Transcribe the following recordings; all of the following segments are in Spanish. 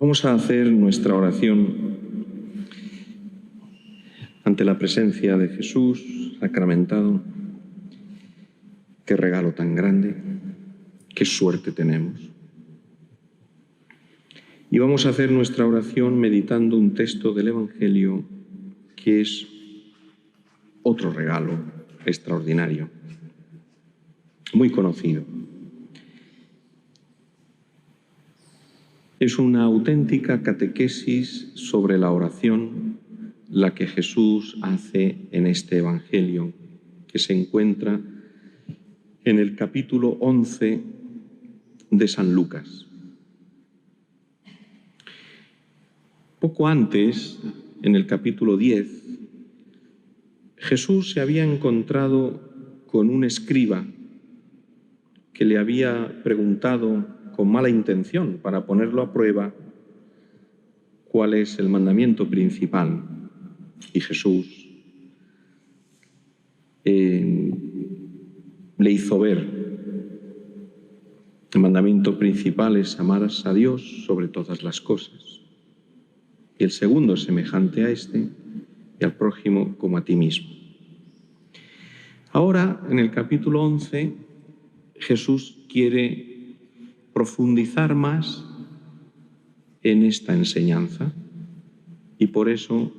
Vamos a hacer nuestra oración ante la presencia de Jesús sacramentado. Qué regalo tan grande, qué suerte tenemos. Y vamos a hacer nuestra oración meditando un texto del Evangelio que es otro regalo extraordinario, muy conocido. Es una auténtica catequesis sobre la oración la que Jesús hace en este Evangelio, que se encuentra en el capítulo 11 de San Lucas. Poco antes, en el capítulo 10, Jesús se había encontrado con un escriba que le había preguntado con mala intención, para ponerlo a prueba, cuál es el mandamiento principal. Y Jesús le hizo ver: el mandamiento principal es amar a Dios sobre todas las cosas. Y el segundo es semejante a este, y al prójimo como a ti mismo. Ahora, en el capítulo 11, Jesús quiere profundizar más en esta enseñanza y por eso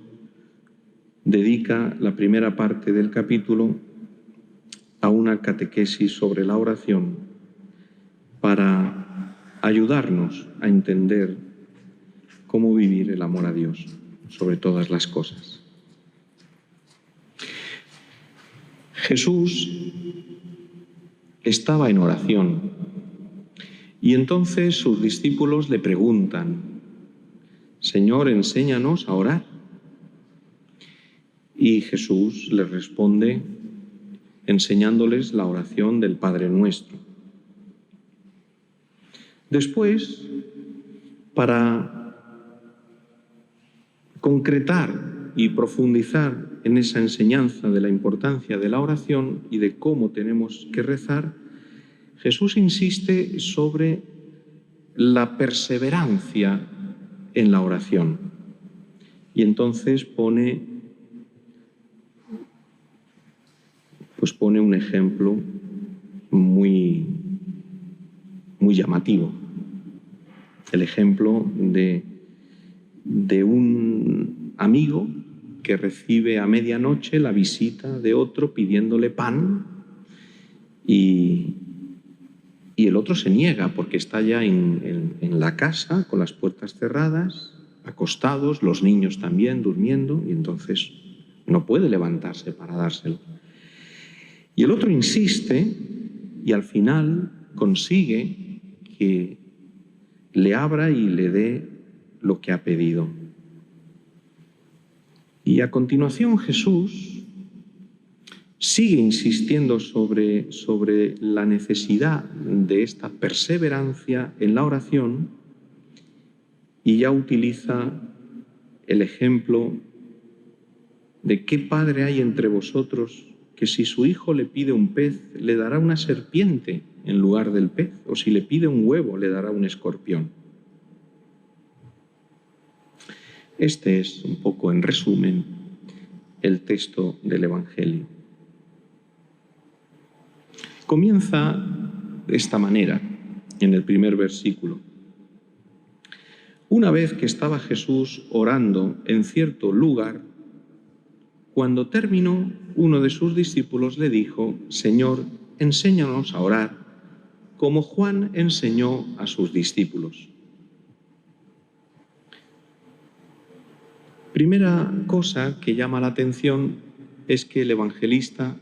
dedica la primera parte del capítulo a una catequesis sobre la oración para ayudarnos a entender cómo vivir el amor a Dios sobre todas las cosas. Jesús estaba en oración y entonces sus discípulos le preguntan: Señor, enséñanos a orar. Y Jesús les responde enseñándoles la oración del Padre Nuestro. Después, para concretar y profundizar en esa enseñanza de la importancia de la oración y de cómo tenemos que rezar, Jesús insiste sobre la perseverancia en la oración. Y entonces pone un ejemplo muy llamativo. El ejemplo de un amigo que recibe a medianoche la visita de otro pidiéndole pan y el otro se niega porque está ya en la casa con las puertas cerradas, acostados, los niños también durmiendo, y entonces no puede levantarse para dárselo. Y el otro insiste y al final consigue que le abra y le dé lo que ha pedido. Y a continuación Jesús sigue insistiendo sobre la necesidad de esta perseverancia en la oración y ya utiliza el ejemplo de qué padre hay entre vosotros que si su hijo le pide un pez, le dará una serpiente en lugar del pez, o si le pide un huevo, le dará un escorpión. Este es un poco, en resumen, el texto del Evangelio. Comienza de esta manera, en el primer versículo. Una vez que estaba Jesús orando en cierto lugar, cuando terminó, uno de sus discípulos le dijo: Señor, enséñanos a orar, como Juan enseñó a sus discípulos. Primera cosa que llama la atención es que el evangelista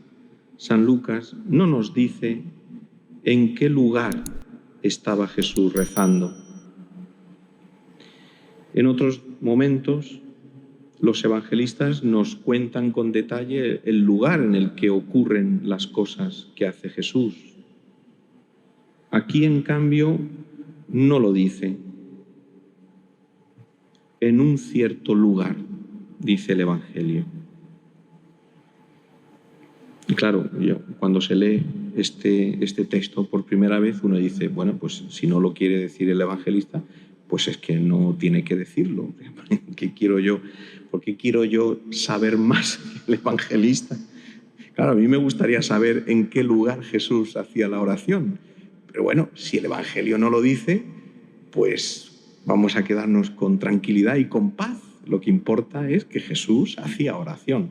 San Lucas no nos dice en qué lugar estaba Jesús rezando. En otros momentos, los evangelistas nos cuentan con detalle el lugar en el que ocurren las cosas que hace Jesús. Aquí, en cambio, no lo dice. En un cierto lugar, dice el Evangelio. Y claro, cuando se lee este texto por primera vez, uno dice, bueno, pues si no lo quiere decir el evangelista, pues es que no tiene que decirlo. ¿Qué quiero yo? ¿Por qué quiero yo saber más que el evangelista? Claro, a mí me gustaría saber en qué lugar Jesús hacía la oración. Pero bueno, si el Evangelio no lo dice, pues vamos a quedarnos con tranquilidad y con paz. Lo que importa es que Jesús hacía oración.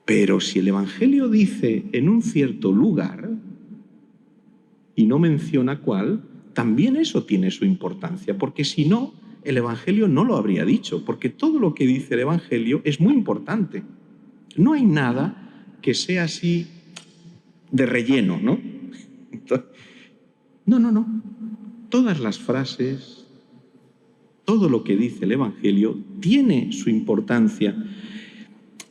Pero si el Evangelio dice en un cierto lugar y no menciona cuál, también eso tiene su importancia, porque si no, el Evangelio no lo habría dicho, porque todo lo que dice el Evangelio es muy importante. No hay nada que sea así de relleno, ¿no? No. Todas las frases, todo lo que dice el Evangelio tiene su importancia.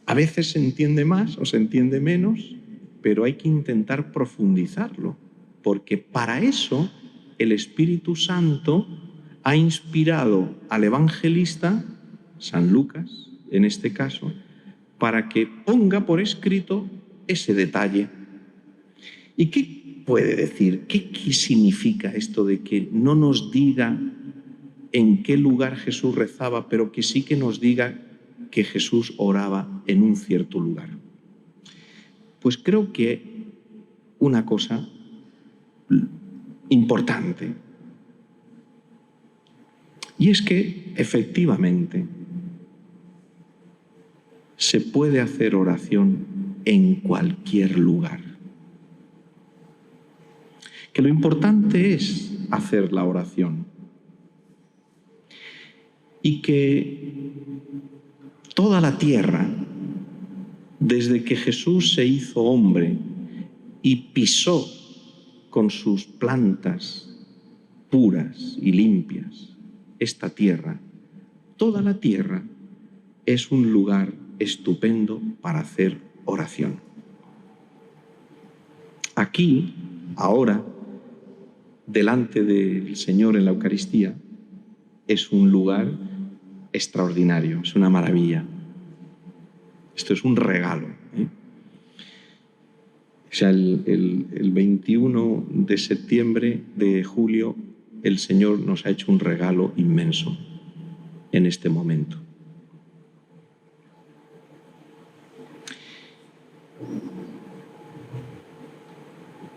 A veces se entiende más o se entiende menos, pero hay que intentar profundizarlo, porque para eso el Espíritu Santo ha inspirado al evangelista, San Lucas en este caso, para que ponga por escrito ese detalle. ¿Y qué puede decir? ¿Qué significa esto de que no nos diga en qué lugar Jesús rezaba, pero que sí que nos diga que Jesús oraba en un cierto lugar? Pues creo que una cosa importante, y es que efectivamente se puede hacer oración en cualquier lugar. Que lo importante es hacer la oración y que toda la tierra, desde que Jesús se hizo hombre y pisó con sus plantas puras y limpias esta tierra, toda la tierra es un lugar estupendo para hacer oración. Aquí, ahora, delante del Señor en la Eucaristía, es un lugar extraordinario, es una maravilla. Esto es un regalo. O sea, el 21 de septiembre de julio, el Señor nos ha hecho un regalo inmenso en este momento.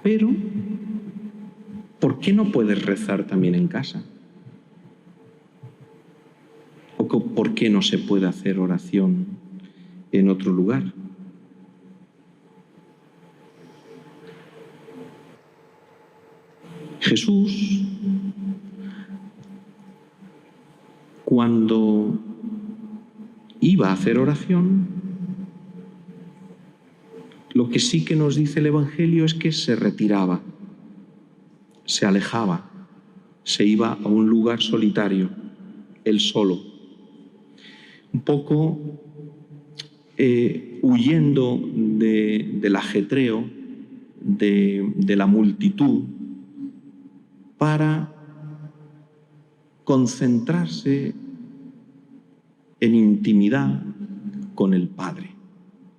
Pero, ¿por qué no puedes rezar también en casa? ¿O por qué no se puede hacer oración en otro lugar? Jesús, cuando iba a hacer oración, lo que sí que nos dice el Evangelio es que se retiraba, se alejaba, se iba a un lugar solitario, él solo, un poco huyendo del ajetreo de la multitud, para concentrarse en intimidad con el Padre,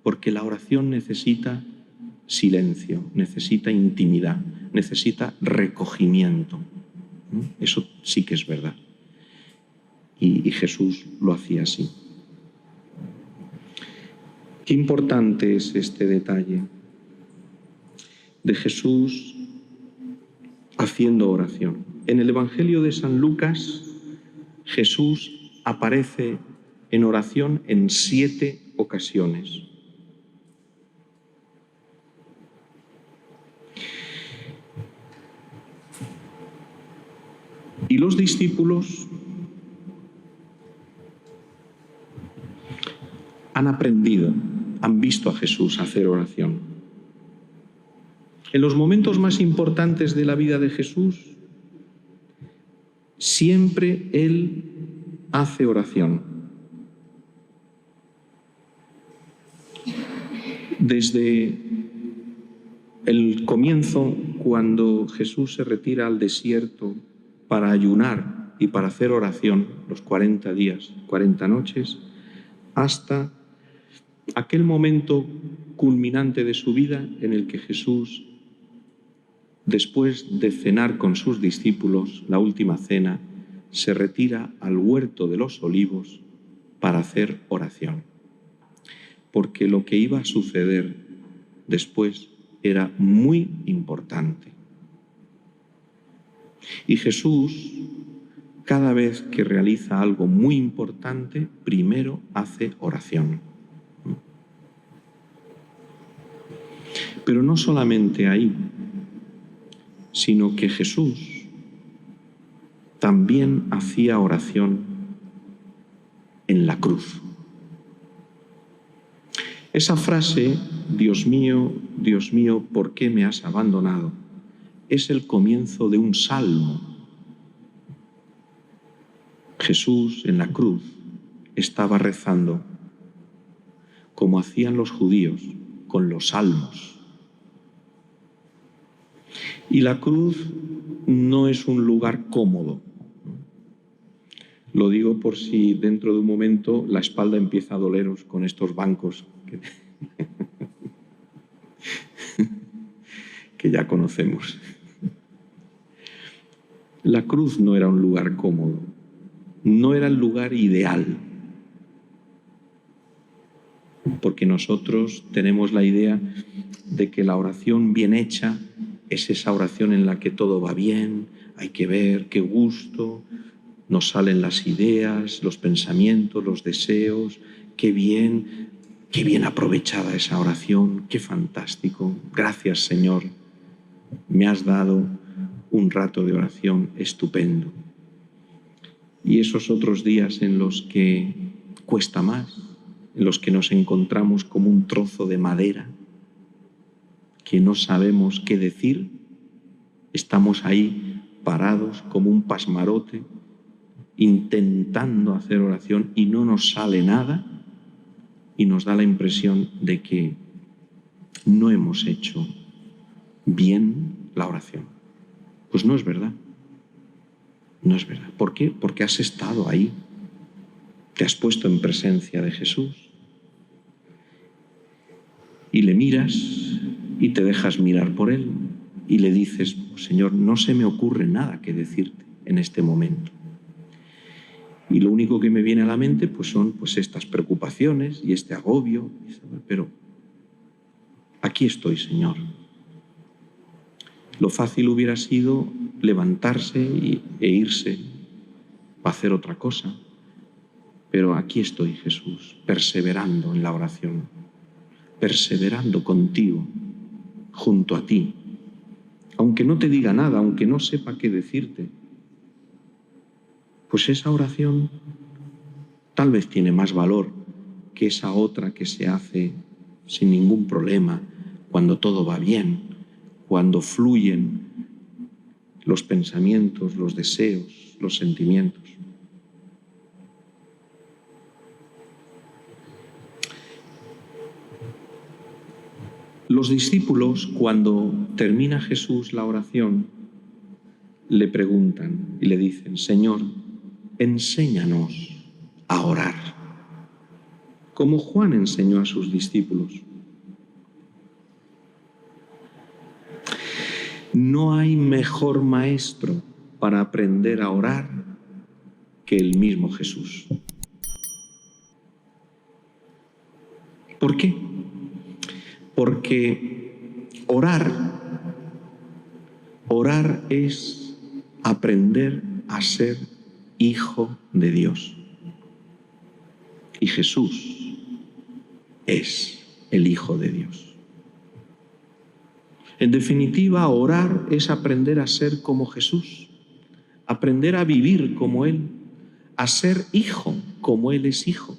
porque la oración necesita silencio, necesita intimidad, necesita recogimiento. Eso sí que es verdad. Y Jesús lo hacía así. Qué importante es este detalle de Jesús haciendo oración. En el Evangelio de San Lucas, Jesús aparece en oración en 7 ocasiones. Y los discípulos han aprendido, han visto a Jesús hacer oración. En los momentos más importantes de la vida de Jesús, siempre Él hace oración. Desde el comienzo, cuando Jesús se retira al desierto para ayunar y para hacer oración los 40 días, 40 noches, hasta aquel momento culminante de su vida en el que Jesús, después de cenar con sus discípulos, la última cena, se retira al huerto de los Olivos para hacer oración. Porque lo que iba a suceder después era muy importante. Y Jesús, cada vez que realiza algo muy importante, primero hace oración. Pero no solamente ahí, sino que Jesús también hacía oración en la cruz. Esa frase, Dios mío, ¿por qué me has abandonado?, es el comienzo de un salmo. Jesús en la cruz estaba rezando como hacían los judíos con los salmos. Y la cruz no es un lugar cómodo. Lo digo por si dentro de un momento la espalda empieza a doleros con estos bancos que ya conocemos. La cruz no era un lugar cómodo, no era el lugar ideal, porque nosotros tenemos la idea de que la oración bien hecha es esa oración en la que todo va bien, hay que ver qué gusto, nos salen las ideas, los pensamientos, los deseos, qué bien aprovechada esa oración, qué fantástico. Gracias, Señor, me has dado un rato de oración estupendo. Y esos otros días en los que cuesta más, en los que nos encontramos como un trozo de madera, que no sabemos qué decir, estamos ahí parados como un pasmarote, intentando hacer oración y no nos sale nada, y nos da la impresión de que no hemos hecho bien la oración. Pues no es verdad. No es verdad. ¿Por qué? Porque has estado ahí. Te has puesto en presencia de Jesús. Y le miras y te dejas mirar por Él. Y le dices, Señor, no se me ocurre nada que decirte en este momento. Y lo único que me viene a la mente son estas preocupaciones y este agobio. Pero aquí estoy, Señor. Lo fácil hubiera sido levantarse e irse a hacer otra cosa. Pero aquí estoy, Jesús, perseverando en la oración, perseverando contigo, junto a ti. Aunque no te diga nada, aunque no sepa qué decirte, pues esa oración tal vez tiene más valor que esa otra que se hace sin ningún problema, cuando todo va bien, cuando fluyen los pensamientos, los deseos, los sentimientos. Los discípulos, cuando termina Jesús la oración, le preguntan y le dicen, Señor, enséñanos a orar, como Juan enseñó a sus discípulos. No hay mejor maestro para aprender a orar que el mismo Jesús. ¿Por qué? Porque orar es aprender a ser hijo de Dios. Y Jesús es el Hijo de Dios. En definitiva, orar es aprender a ser como Jesús, aprender a vivir como Él, a ser hijo como Él es hijo.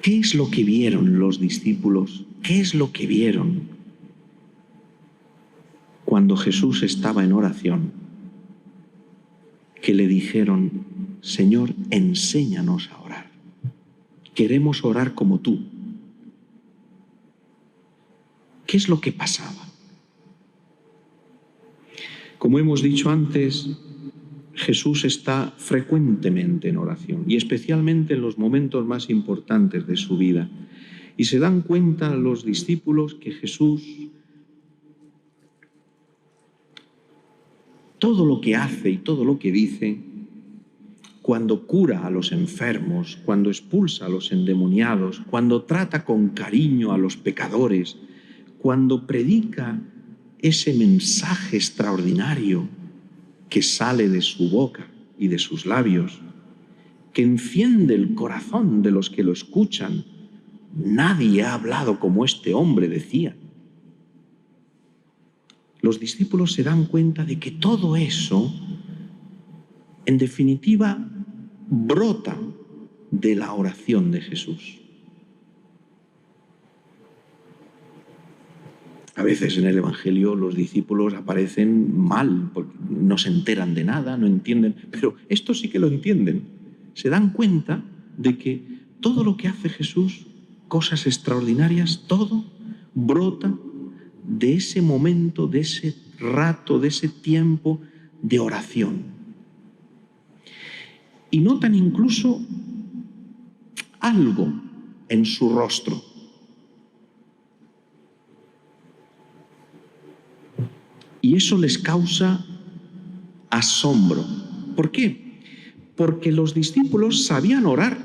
¿Qué es lo que vieron los discípulos? ¿Qué es lo que vieron cuando Jesús estaba en oración? Que le dijeron, Señor, enséñanos a orar. Queremos orar como tú. ¿Qué es lo que pasaba? Como hemos dicho antes, Jesús está frecuentemente en oración y especialmente en los momentos más importantes de su vida. Y se dan cuenta los discípulos que Jesús, todo lo que hace y todo lo que dice, cuando cura a los enfermos, cuando expulsa a los endemoniados, cuando trata con cariño a los pecadores, cuando predica ese mensaje extraordinario que sale de su boca y de sus labios, que enciende el corazón de los que lo escuchan. Nadie ha hablado como este hombre, decía. Los discípulos se dan cuenta de que todo eso, en definitiva, brota de la oración de Jesús. A veces en el Evangelio los discípulos aparecen mal, porque no se enteran de nada, no entienden, pero estos sí que lo entienden. Se dan cuenta de que todo lo que hace Jesús, cosas extraordinarias, todo brota de ese momento, de ese rato, de ese tiempo de oración. Y notan incluso algo en su rostro. Y eso les causa asombro. ¿Por qué? Porque los discípulos sabían orar.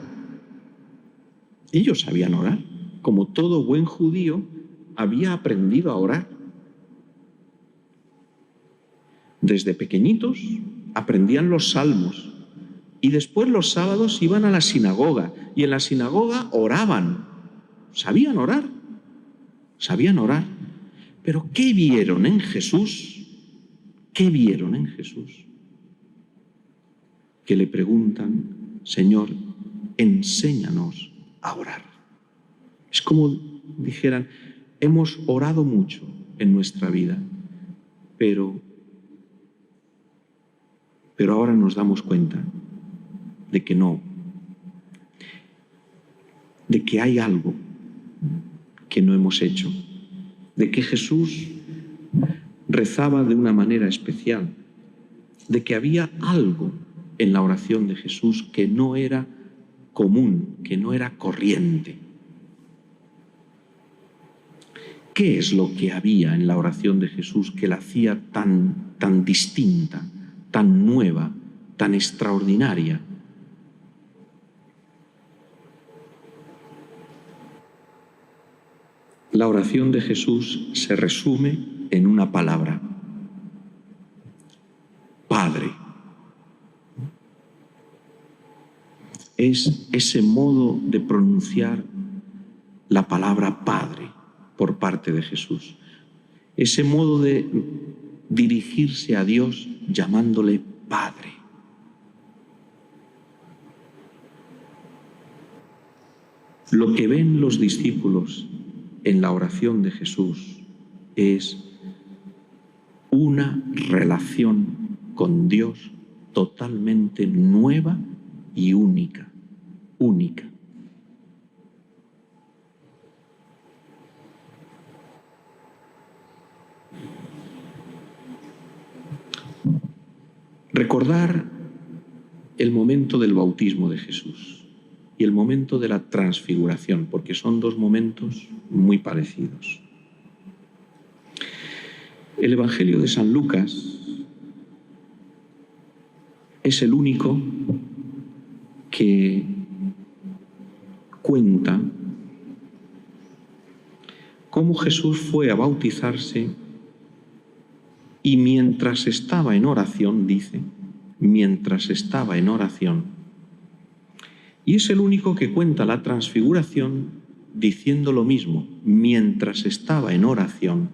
Ellos sabían orar. Como todo buen judío, había aprendido a orar. Desde pequeñitos aprendían los salmos. Y después los sábados iban a la sinagoga. Y en la sinagoga oraban. Sabían orar. Sabían orar. Pero ¿qué vieron en Jesús? ¿Qué vieron en Jesús? Que le preguntan, Señor, enséñanos a orar. Es como dijeran, hemos orado mucho en nuestra vida, pero ahora nos damos cuenta de que no, de que hay algo que no hemos hecho, de que Jesús rezaba de una manera especial, de que había algo en la oración de Jesús que no era común, que no era corriente. ¿Qué es lo que había en la oración de Jesús que la hacía tan distinta, tan nueva, tan extraordinaria? La oración de Jesús se resume en una palabra: Padre. Es ese modo de pronunciar la palabra Padre por parte de Jesús. Ese modo de dirigirse a Dios llamándole Padre. Lo que ven los discípulos en la oración de Jesús es una relación con Dios totalmente nueva y única, única. Recordar el momento del bautismo de Jesús y el momento de la transfiguración, porque son dos momentos muy parecidos. El Evangelio de San Lucas es el único que cuenta cómo Jesús fue a bautizarse y mientras estaba en oración, dice, mientras estaba en oración, y es el único que cuenta la transfiguración diciendo lo mismo, mientras estaba en oración.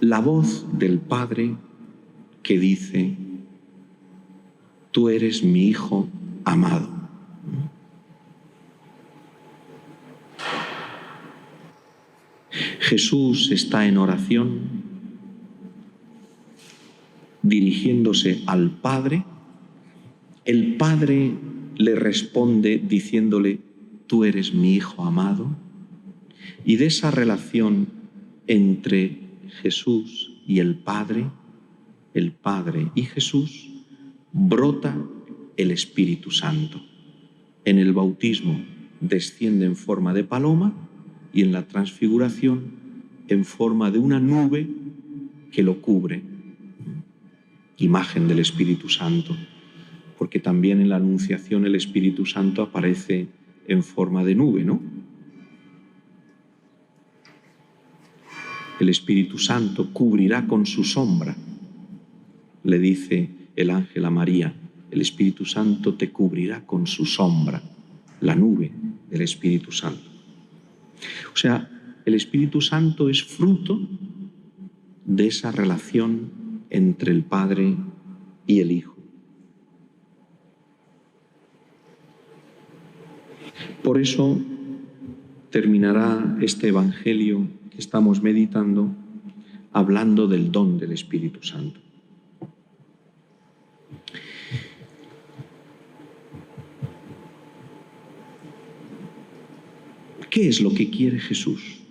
La voz del Padre que dice, tú eres mi Hijo amado. Jesús está en oración, dirigiéndose al Padre. El Padre le responde diciéndole, tú eres mi Hijo amado. Y de esa relación entre Jesús y el Padre y Jesús, brota el Espíritu Santo. En el bautismo desciende en forma de paloma y en la transfiguración en forma de una nube que lo cubre. Imagen del Espíritu Santo, porque también en la Anunciación el Espíritu Santo aparece en forma de nube, ¿no? El Espíritu Santo cubrirá con su sombra, le dice el ángel a María, el Espíritu Santo te cubrirá con su sombra, la nube del Espíritu Santo. O sea, el Espíritu Santo es fruto de esa relación entre el Padre y el Hijo. Por eso terminará este Evangelio que estamos meditando hablando del don del Espíritu Santo. ¿Qué es lo que quiere Jesús?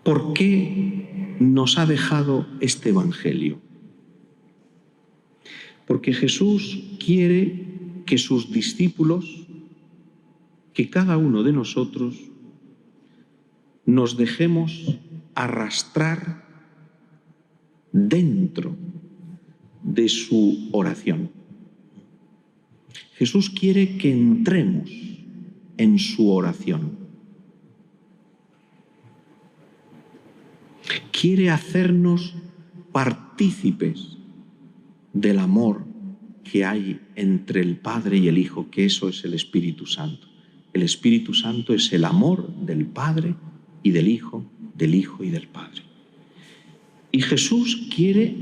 ¿Por qué nos ha dejado este Evangelio? Porque Jesús quiere que sus discípulos, que cada uno de nosotros, nos dejemos arrastrar dentro de su oración. Jesús quiere que entremos en su oración. Quiere hacernos partícipes del amor que hay entre el Padre y el Hijo, que eso es el Espíritu Santo. El Espíritu Santo es el amor del Padre y del Hijo y del Padre. Y Jesús quiere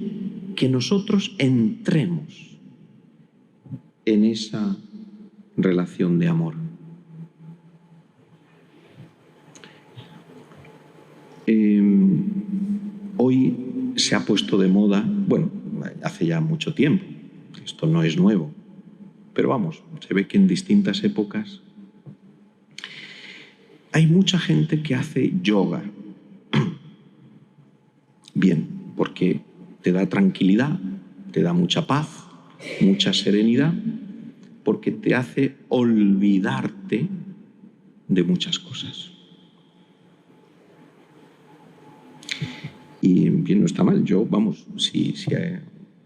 que nosotros entremos en esa relación de amor. Hoy se ha puesto de moda, bueno, hace ya mucho tiempo, esto no es nuevo, pero vamos, se ve que en distintas épocas hay mucha gente que hace yoga. Bien, porque te da tranquilidad, te da mucha paz, mucha serenidad, porque te hace olvidarte de muchas cosas. Y bien, no está mal. Yo, vamos, si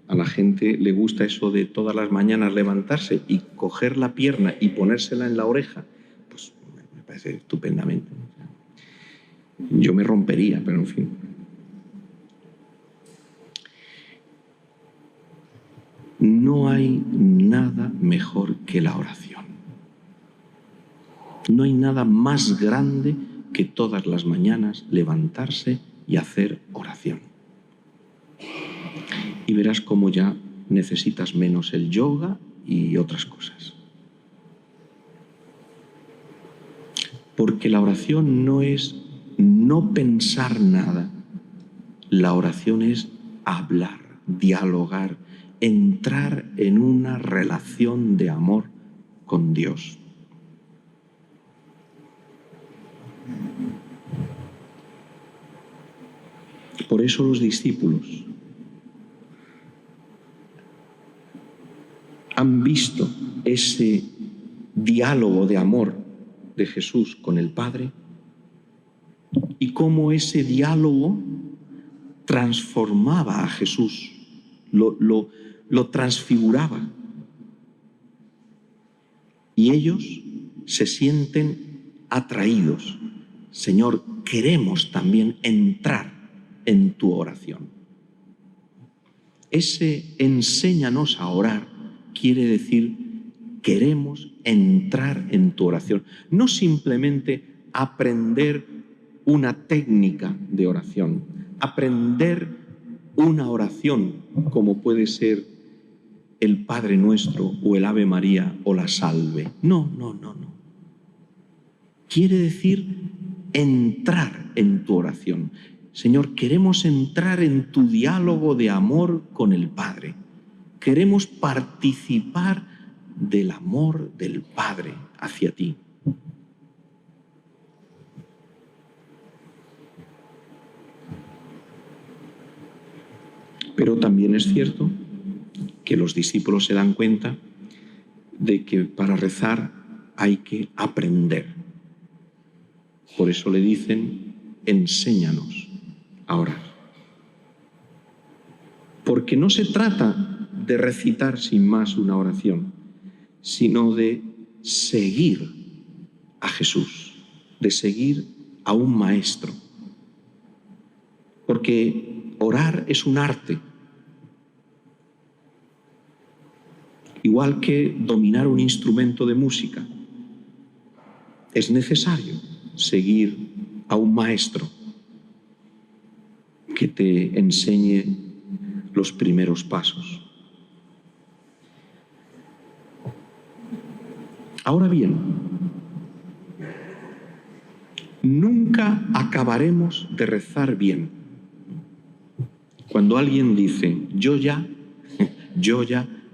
a la gente le gusta eso de todas las mañanas levantarse y coger la pierna y ponérsela en la oreja, pues me parece estupendamente. Yo me rompería, pero en fin. No hay nada mejor que la oración. No hay nada más grande que todas las mañanas levantarse y hacer oración. Y verás cómo ya necesitas menos el yoga y otras cosas. Porque la oración no es no pensar nada. La oración es hablar, dialogar, entrar en una relación de amor con Dios. Por eso los discípulos han visto ese diálogo de amor de Jesús con el Padre y cómo ese diálogo transformaba a Jesús, lo transfiguraba. Y ellos se sienten atraídos. Señor, queremos también entrar en tu oración. Ese enséñanos a orar quiere decir queremos entrar en tu oración. No simplemente aprender una técnica de oración, aprender una oración como puede ser el Padre Nuestro o el Ave María o la Salve. No. Quiere decir entrar en tu oración. Señor, queremos entrar en tu diálogo de amor con el Padre. Queremos participar del amor del Padre hacia ti. Pero también es cierto que los discípulos se dan cuenta de que para rezar hay que aprender. Por eso le dicen, enséñanos a orar. Porque no se trata de recitar sin más una oración, sino de seguir a Jesús, de seguir a un maestro. Porque orar es un arte. Igual que dominar un instrumento de música, es necesario seguir a un maestro que te enseñe los primeros pasos. Ahora bien, nunca acabaremos de rezar bien. Cuando alguien dice, yo ya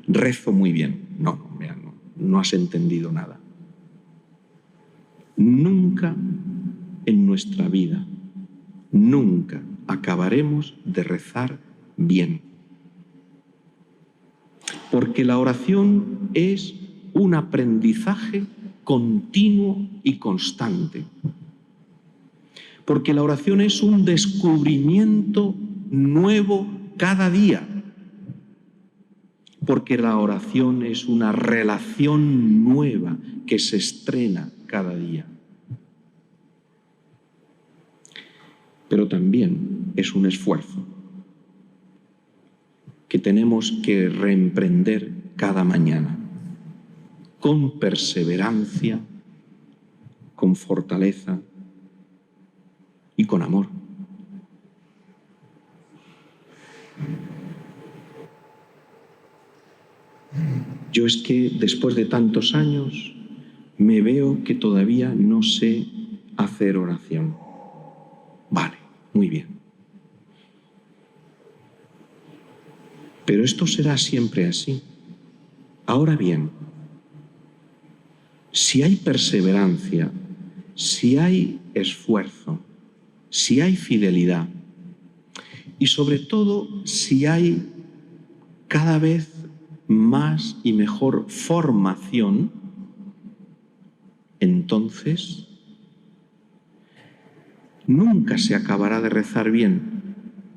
rezo muy bien. No has entendido nada. Nunca en nuestra vida, nunca acabaremos de rezar bien. Porque la oración es un aprendizaje continuo y constante. Porque la oración es un descubrimiento nuevo cada día. Porque la oración es una relación nueva que se estrena cada día. Pero también es un esfuerzo que tenemos que reemprender cada mañana, con perseverancia, con fortaleza y con amor. Yo es que después de tantos años me veo que todavía no sé hacer oración. Vale, muy bien. Pero esto será siempre así. Ahora bien, si hay perseverancia, si hay esfuerzo, si hay fidelidad y sobre todo si hay cada vez más y mejor formación, entonces nunca se acabará de rezar bien,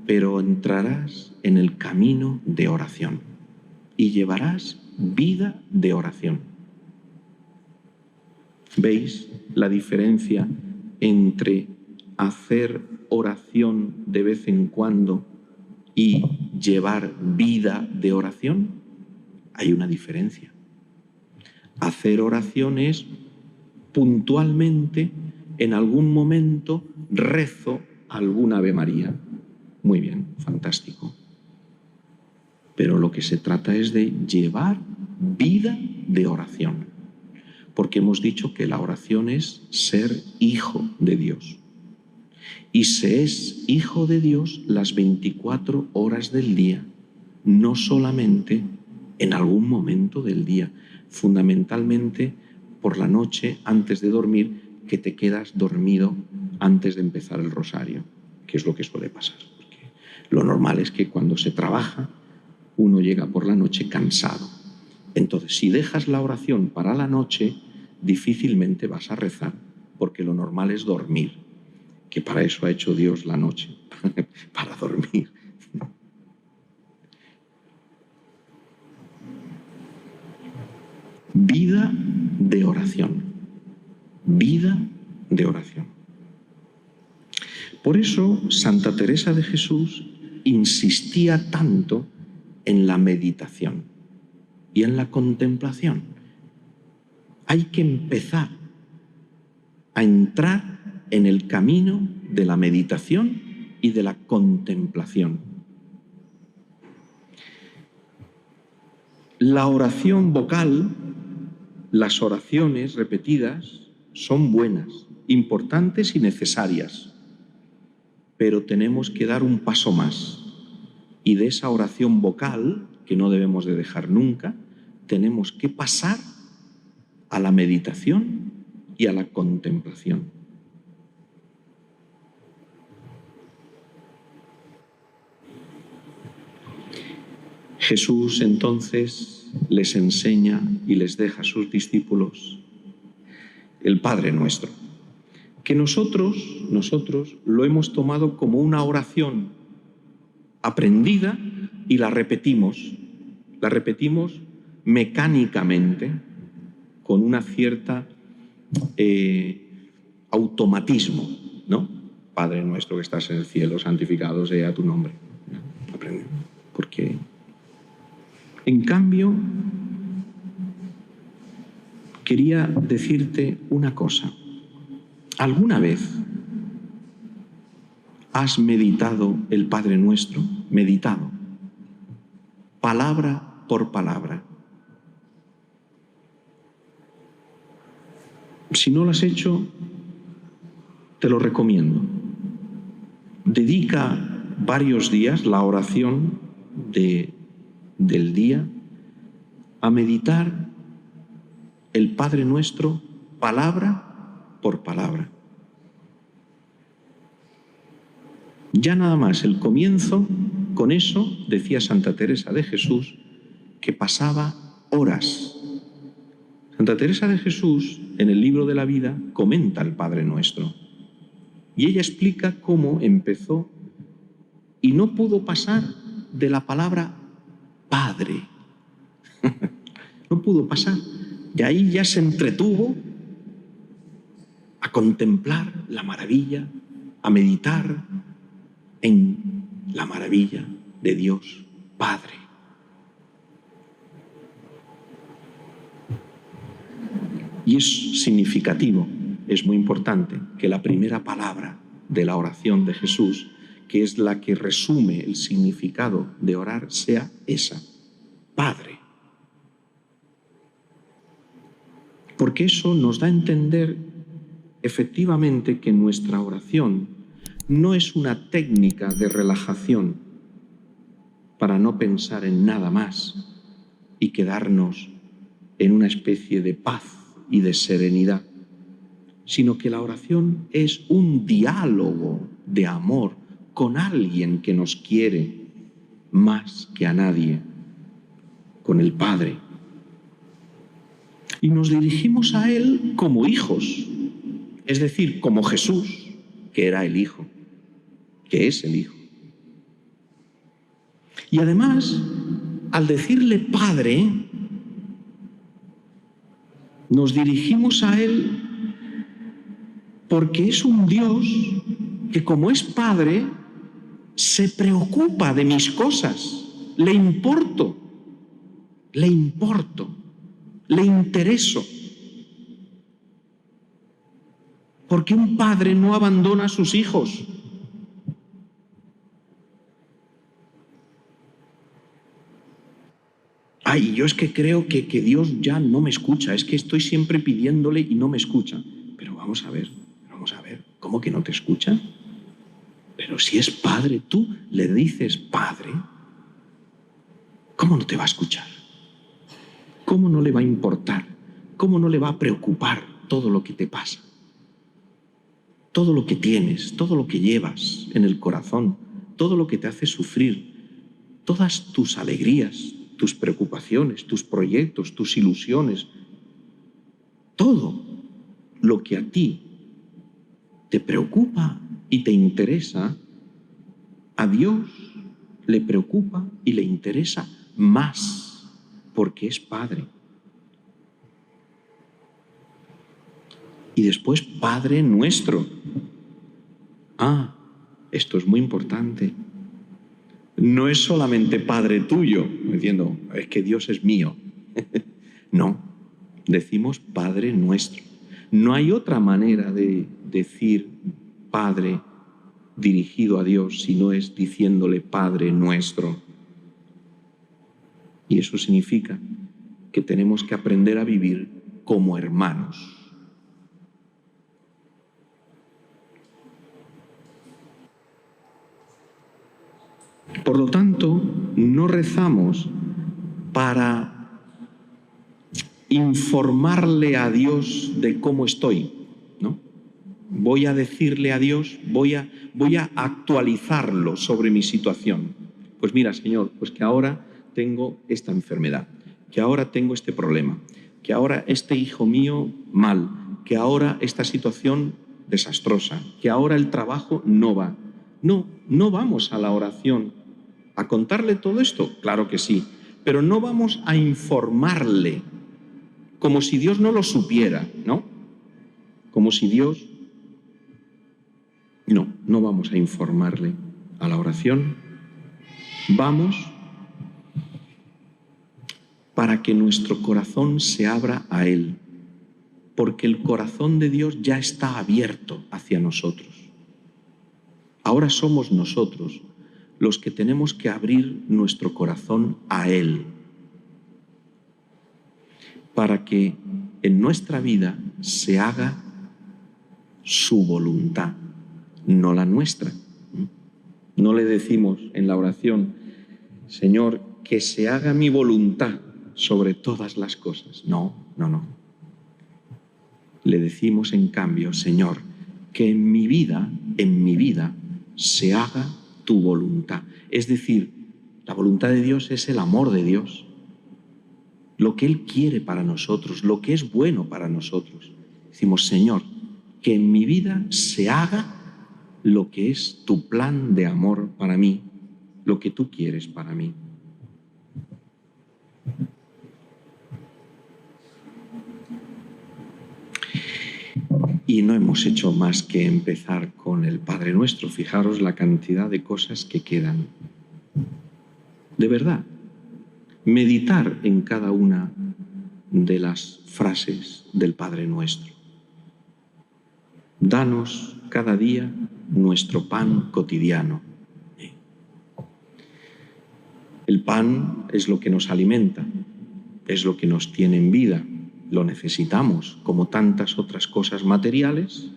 pero entrarás en el camino de oración y llevarás vida de oración. ¿Veis la diferencia entre hacer oración de vez en cuando y llevar vida de oración? Hay una diferencia. Hacer oración es puntualmente, en algún momento, rezo alguna Ave María. Muy bien, fantástico. Pero lo que se trata es de llevar vida de oración. Porque hemos dicho que la oración es ser hijo de Dios. Y se es hijo de Dios las 24 horas del día, no solamente en algún momento del día, fundamentalmente por la noche antes de dormir, que te quedas dormido antes de empezar el rosario, que es lo que suele pasar. Porque lo normal es que cuando se trabaja, uno llega por la noche cansado. Entonces, si dejas la oración para la noche, difícilmente vas a rezar, porque lo normal es dormir, que para eso ha hecho Dios la noche, para dormir. Vida de oración. Vida de oración. Por eso Santa Teresa de Jesús insistía tanto en la meditación y en la contemplación. Hay que empezar a entrar en el camino de la meditación y de la contemplación. La oración vocal, las oraciones repetidas, son buenas, importantes y necesarias, pero tenemos que dar un paso más. Y de esa oración vocal, que no debemos de dejar nunca, tenemos que pasar a la meditación y a la contemplación. Jesús entonces les enseña y les deja a sus discípulos el Padre Nuestro, que nosotros lo hemos tomado como una oración aprendida y la repetimos mecánicamente, con una cierta automatismo, ¿no? Padre nuestro que estás en el cielo, santificado sea tu nombre. Aprende. Porque, en cambio, quería decirte una cosa. ¿Alguna vez has meditado el Padre Nuestro? Meditado, palabra por palabra. Si no lo has hecho, te lo recomiendo. Dedica varios días, la oración del día, a meditar el Padre Nuestro palabra por palabra. Ya nada más el comienzo, con eso, decía Santa Teresa de Jesús, que pasaba horas. Santa Teresa de Jesús, en el libro de la vida, comenta el Padre Nuestro. Y ella explica cómo empezó y no pudo pasar de la palabra Padre. No pudo pasar. Y ahí ya se entretuvo a contemplar la maravilla, a meditar en la maravilla de Dios Padre. Y es significativo, es muy importante que la primera palabra de la oración de Jesús, que es la que resume el significado de orar, sea esa, Padre. Porque eso nos da a entender efectivamente que nuestra oración no es una técnica de relajación para no pensar en nada más y quedarnos en una especie de paz y de serenidad, sino que la oración es un diálogo de amor con alguien que nos quiere más que a nadie, con el Padre. Y nos dirigimos a Él como hijos, es decir, como Jesús, que era el Hijo, que es el Hijo. Y además, al decirle Padre, nos dirigimos a Él porque es un Dios que, como es Padre, se preocupa de mis cosas, le importo, le intereso. Porque un padre no abandona a sus hijos. Ay, yo es que creo que Dios ya no me escucha, es que estoy siempre pidiéndole y no me escucha. Pero vamos a ver, ¿cómo que no te escucha? Pero si es Padre, tú le dices Padre, ¿cómo no te va a escuchar? ¿Cómo no le va a importar? ¿Cómo no le va a preocupar todo lo que te pasa? Todo lo que tienes, todo lo que llevas en el corazón, todo lo que te hace sufrir, todas tus alegrías, tus preocupaciones, tus proyectos, tus ilusiones, todo lo que a ti te preocupa y te interesa, a Dios le preocupa y le interesa más, porque es Padre. Y después Padre Nuestro. Ah, esto es muy importante. No es solamente Padre tuyo, diciendo, es que Dios es mío. No, decimos Padre Nuestro. No hay otra manera de decir Padre dirigido a Dios si no es diciéndole Padre Nuestro. Y eso significa que tenemos que aprender a vivir como hermanos. Por lo tanto, no rezamos para informarle a Dios de cómo estoy, ¿no? Voy a decirle a Dios, voy a actualizarlo sobre mi situación. Pues mira, Señor, pues que ahora tengo esta enfermedad, que ahora tengo este problema, que ahora este hijo mío mal, que ahora esta situación desastrosa, que ahora el trabajo no va. No vamos a la oración a contarle todo esto, claro que sí, pero no vamos a informarle como si Dios no lo supiera, ¿no? Como si Dios... No vamos a informarle a la oración. Vamos para que nuestro corazón se abra a Él, porque el corazón de Dios ya está abierto hacia nosotros. Ahora somos nosotros los que tenemos que abrir nuestro corazón a Él, para que en nuestra vida se haga su voluntad, no la nuestra. No le decimos en la oración, Señor, que se haga mi voluntad sobre todas las cosas. No. Le decimos en cambio, Señor, que en mi vida se haga tu voluntad. Es decir, la voluntad de Dios es el amor de Dios, lo que Él quiere para nosotros, lo que es bueno para nosotros. Decimos, Señor, que en mi vida se haga lo que es tu plan de amor para mí, lo que tú quieres para mí. Y no hemos hecho más que empezar con el Padre Nuestro. Fijaros la cantidad de cosas que quedan. De verdad, meditar en cada una de las frases del Padre Nuestro. Danos cada día nuestro pan cotidiano. El pan es lo que nos alimenta, es lo que nos tiene en vida. Lo necesitamos, como tantas otras cosas materiales,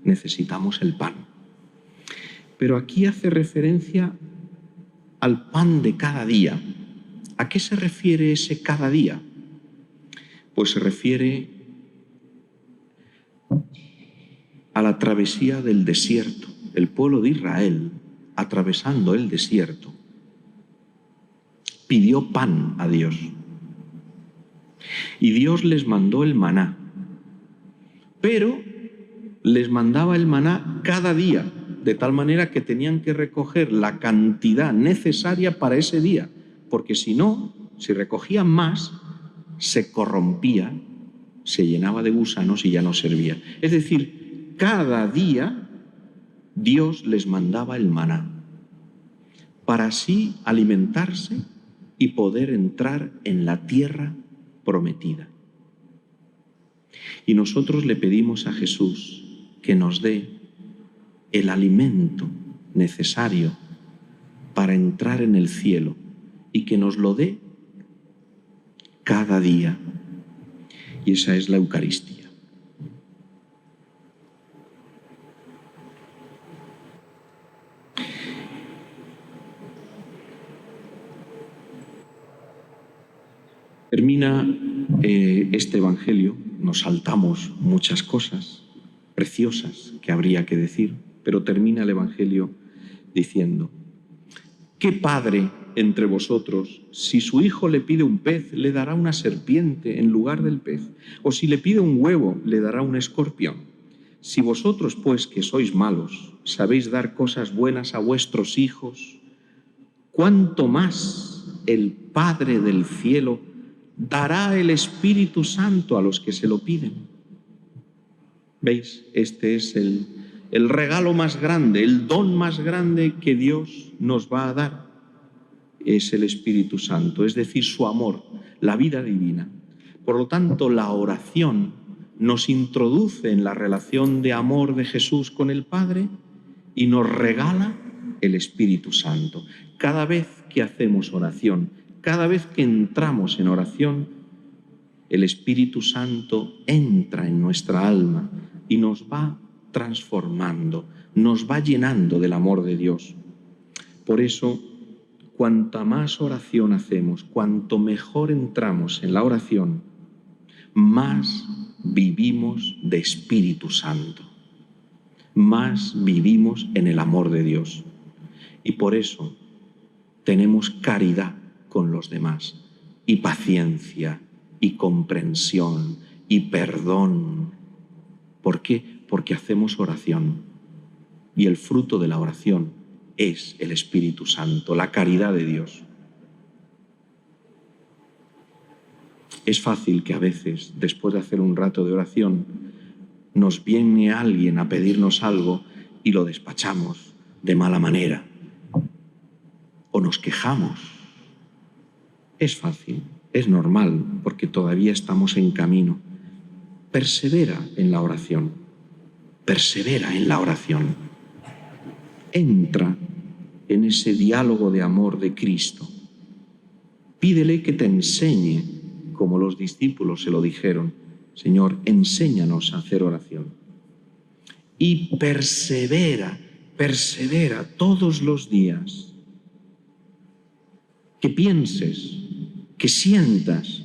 necesitamos el pan. Pero aquí hace referencia al pan de cada día. ¿A qué se refiere ese cada día? Pues se refiere a la travesía del desierto. El pueblo de Israel, atravesando el desierto, pidió pan a Dios. Y Dios les mandó el maná. Pero les mandaba el maná cada día, de tal manera que tenían que recoger la cantidad necesaria para ese día, porque si no, si recogían más, se corrompía, se llenaba de gusanos y ya no servía. Es decir, cada día Dios les mandaba el maná para así alimentarse y poder entrar en la tierra prometida. Y nosotros le pedimos a Jesús que nos dé el alimento necesario para entrar en el cielo y que nos lo dé cada día. Y esa es la Eucaristía. Termina este Evangelio, nos saltamos muchas cosas preciosas que habría que decir, pero termina el Evangelio diciendo: ¿qué padre entre vosotros, si su hijo le pide un pez, le dará una serpiente en lugar del pez? ¿O si le pide un huevo, le dará un escorpión? Si vosotros, pues, que sois malos, sabéis dar cosas buenas a vuestros hijos, ¿cuánto más el Padre del cielo dará el Espíritu Santo a los que se lo piden? ¿Veis? Este es el regalo más grande, el don más grande que Dios nos va a dar. Es el Espíritu Santo, es decir, su amor, la vida divina. Por lo tanto, la oración nos introduce en la relación de amor de Jesús con el Padre y nos regala el Espíritu Santo. Cada vez que hacemos oración, cada vez que entramos en oración, el Espíritu Santo entra en nuestra alma y nos va transformando, nos va llenando del amor de Dios. Por eso, cuanta más oración hacemos, cuanto mejor entramos en la oración, más vivimos de Espíritu Santo, más vivimos en el amor de Dios. Y por eso tenemos caridad con los demás, y paciencia, y comprensión, y perdón. ¿Por qué? Porque hacemos oración. Y el fruto de la oración es el Espíritu Santo, la caridad de Dios. Es fácil que a veces, después de hacer un rato de oración, nos viene alguien a pedirnos algo y lo despachamos de mala manera. O nos quejamos. Es fácil, es normal, porque todavía estamos en camino. Persevera en la oración. Persevera en la oración. Entra en ese diálogo de amor de Cristo. Pídele que te enseñe, como los discípulos se lo dijeron: Señor, enséñanos a hacer oración. Y persevera, persevera todos los días. Que pienses, que sientas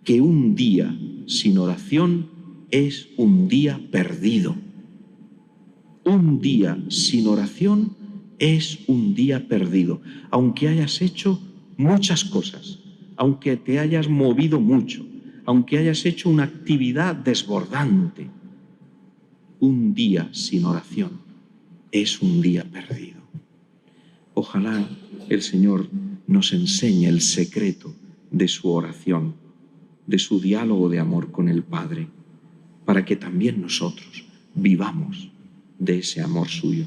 que un día sin oración es un día perdido. Un día sin oración es un día perdido, aunque hayas hecho muchas cosas, aunque te hayas movido mucho, aunque hayas hecho una actividad desbordante. Un día sin oración es un día perdido. Ojalá el Señor nos enseñe el secreto de su oración, de su diálogo de amor con el Padre, para que también nosotros vivamos de ese amor suyo.